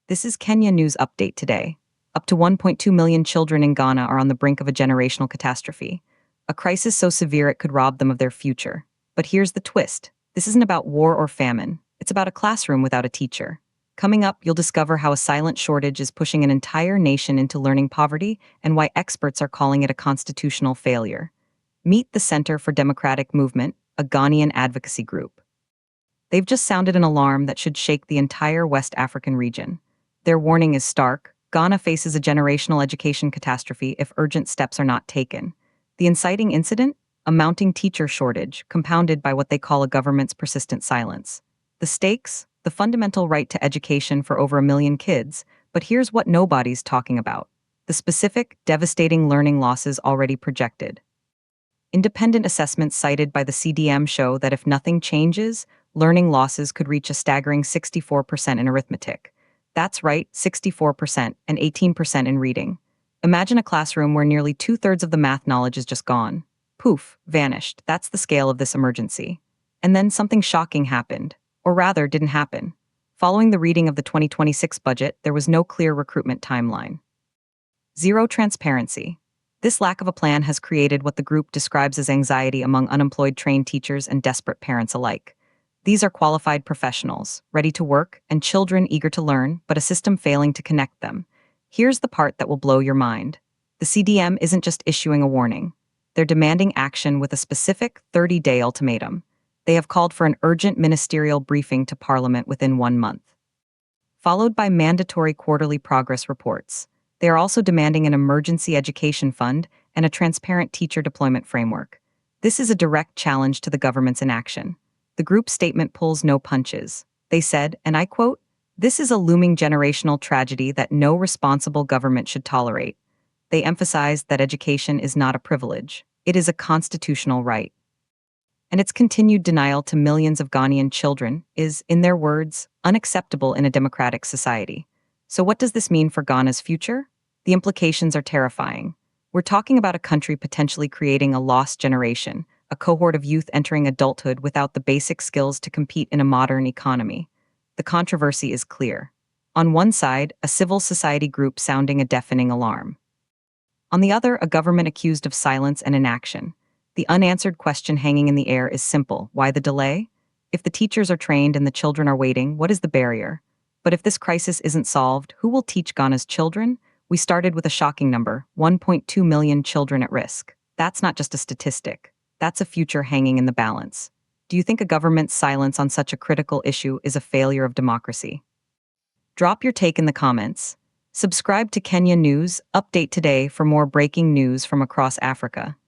This is Kenya News Update today. Up to 1.2 million children in Ghana are on the brink of a generational catastrophe, a crisis so severe it could rob them of their future. But here's the twist. This isn't about war or famine. It's about a classroom without a teacher. Coming up, you'll discover how a silent shortage is pushing an entire nation into learning poverty and why experts are calling it a constitutional failure. Meet the Center for Democratic Movement, a Ghanaian advocacy group. They've just sounded an alarm that should shake the entire West African region. Their warning is stark. Ghana faces a generational education catastrophe if urgent steps are not taken. The inciting incident? A mounting teacher shortage, compounded by what they call a government's persistent silence. The stakes? The fundamental right to education for over 1 million kids, but here's what nobody's talking about. The specific, devastating learning losses already projected. Independent assessments cited by the CDM show that if nothing changes, learning losses could reach a staggering 64% in arithmetic. That's right, 64%, and 18% in reading. Imagine a classroom where nearly 2/3 of the math knowledge is just gone. Poof, vanished. That's the scale of this emergency. And then something shocking happened. Or rather, didn't happen. Following the reading of the 2026 budget, there was no clear recruitment timeline. Zero transparency. This lack of a plan has created what the group describes as anxiety among unemployed trained teachers and desperate parents alike. These are qualified professionals, ready to work, and children eager to learn, but a system failing to connect them. Here's the part that will blow your mind. The CDM isn't just issuing a warning. They're demanding action with a specific 30-day ultimatum. They have called for an urgent ministerial briefing to Parliament within 1 month, followed by mandatory quarterly progress reports. They are also demanding an emergency education fund and a transparent teacher deployment framework. This is a direct challenge to the government's inaction. The group's statement pulls no punches. They said, and I quote, "This is a looming generational tragedy that no responsible government should tolerate." They emphasized that education is not a privilege. It is a constitutional right. And its continued denial to millions of Ghanaian children is, in their words, unacceptable in a democratic society. So what does this mean for Ghana's future? The implications are terrifying. We're talking about a country potentially creating a lost generation, a cohort of youth entering adulthood without the basic skills to compete in a modern economy. The controversy is clear. On one side, a civil society group sounding a deafening alarm. On the other, a government accused of silence and inaction. The unanswered question hanging in the air is simple. Why the delay? If the teachers are trained and the children are waiting, what is the barrier? But if this crisis isn't solved, who will teach Ghana's children? We started with a shocking number, 1.2 million children at risk. That's not just a statistic. That's a future hanging in the balance. Do you think a government's silence on such a critical issue is a failure of democracy? Drop your take in the comments. Subscribe to Kenya News Update today for more breaking news from across Africa.